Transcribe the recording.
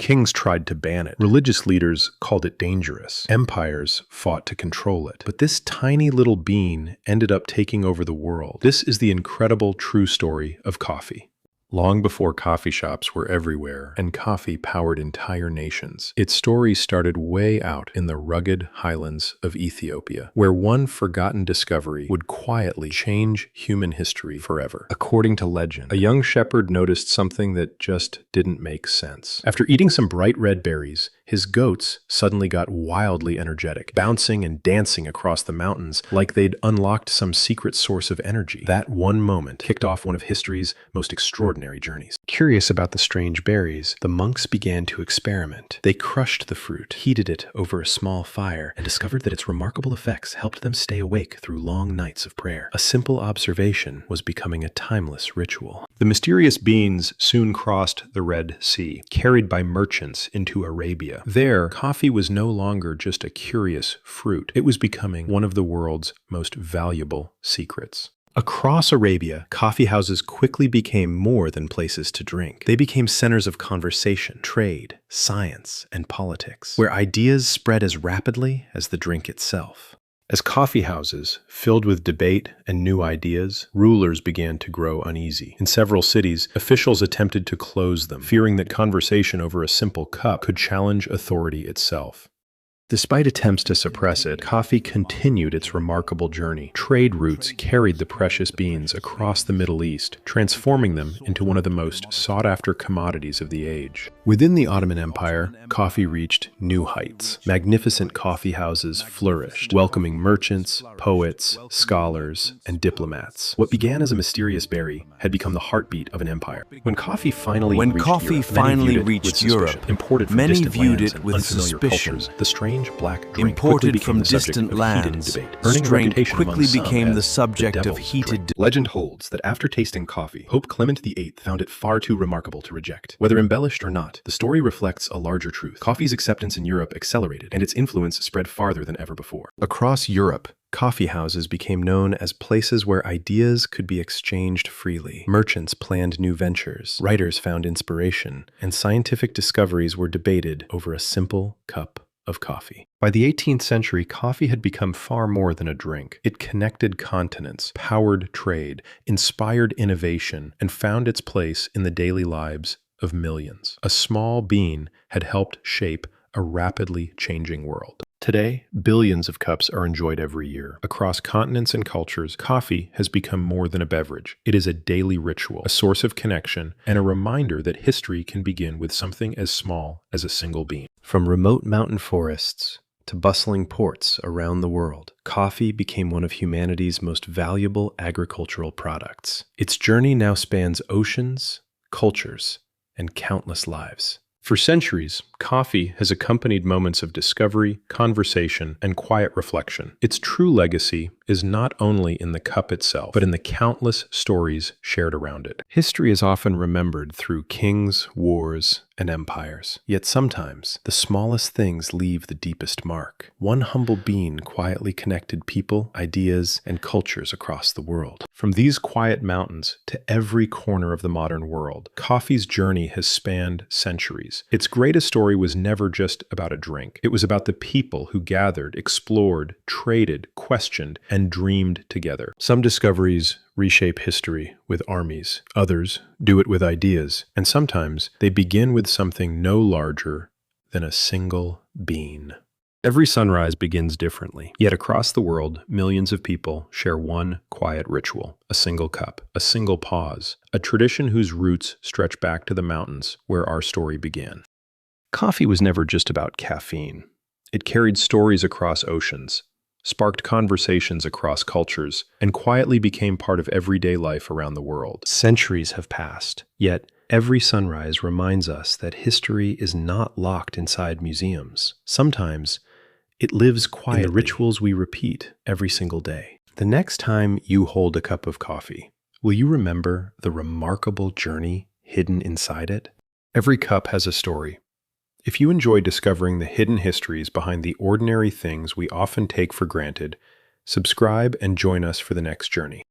Kings tried to ban it. Religious leaders called it dangerous. Empires fought to control it. But this tiny little bean ended up taking over the world. This is the incredible true story of coffee. Long before coffee shops were everywhere and coffee powered entire nations, its story started way out in the rugged highlands of Ethiopia, where one forgotten discovery would quietly change human history forever. According to legend, a young shepherd noticed something that just didn't make sense. After eating some bright red berries, his goats suddenly got wildly energetic, bouncing and dancing across the mountains like they'd unlocked some secret source of energy. That one moment kicked off one of history's most extraordinary journeys. Curious about the strange berries, the monks began to experiment. They crushed the fruit, heated it over a small fire, and discovered that its remarkable effects helped them stay awake through long nights of prayer. A simple observation was becoming a timeless ritual. The mysterious beans soon crossed the Red Sea, carried by merchants into Arabia. There, coffee was no longer just a curious fruit. It was becoming one of the world's most valuable secrets. Across Arabia, coffee houses quickly became more than places to drink. They became centers of conversation, trade, science, and politics, where ideas spread as rapidly as the drink itself. As coffee houses filled with debate and new ideas, rulers began to grow uneasy. In several cities, officials attempted to close them, fearing that conversation over a simple cup could challenge authority itself. Despite attempts to suppress it, coffee continued its remarkable journey. Trade routes carried the precious beans across the Middle East, transforming them into one of the most sought-after commodities of the age. Within the Ottoman Empire, coffee reached new heights. Magnificent coffee houses flourished, welcoming merchants, poets, scholars, and diplomats. What began as a mysterious berry had become the heartbeat of an empire. When coffee finally reached Europe, many viewed it with suspicion. The strange black drink Imported from distant lands, strain quickly became the subject of heated debate. Legend holds that after tasting coffee, Pope Clement VIII found it far too remarkable to reject. Whether embellished or not, the story reflects a larger truth. Coffee's acceptance in Europe accelerated, and its influence spread farther than ever before. Across Europe, coffee houses became known as places where ideas could be exchanged freely. Merchants planned new ventures, writers found inspiration, and scientific discoveries were debated over a simple cup of coffee. By the 18th century, coffee had become far more than a drink. It connected continents, powered trade, inspired innovation, and found its place in the daily lives of millions. A small bean had helped shape a rapidly changing world. Today, billions of cups are enjoyed every year. Across continents and cultures, coffee has become more than a beverage. It is a daily ritual, a source of connection, and a reminder that history can begin with something as small as a single bean. From remote mountain forests to bustling ports around the world, coffee became one of humanity's most valuable agricultural products. Its journey now spans oceans, cultures, and countless lives. For centuries, coffee has accompanied moments of discovery, conversation, and quiet reflection. Its true legacy is not only in the cup itself, but in the countless stories shared around it. History is often remembered through kings, wars, and empires. Yet sometimes, the smallest things leave the deepest mark. One humble bean quietly connected people, ideas, and cultures across the world. From these quiet mountains to every corner of the modern world, coffee's journey has spanned centuries. Its greatest story was never just about a drink. It was about the people who gathered, explored, traded, questioned, and dreamed together. Some discoveries reshape history with armies. Others do it with ideas. And sometimes they begin with something no larger than a single bean. Every sunrise begins differently, yet across the world, millions of people share one quiet ritual, a single cup, a single pause, a tradition whose roots stretch back to the mountains where our story began. Coffee was never just about caffeine. It carried stories across oceans, sparked conversations across cultures, and quietly became part of everyday life around the world. Centuries have passed, yet every sunrise reminds us that history is not locked inside museums. Sometimes it lives quietly in the rituals we repeat every single day. The next time you hold a cup of coffee, will you remember the remarkable journey hidden inside it? Every cup has a story. If you enjoy discovering the hidden histories behind the ordinary things we often take for granted, subscribe and join us for the next journey.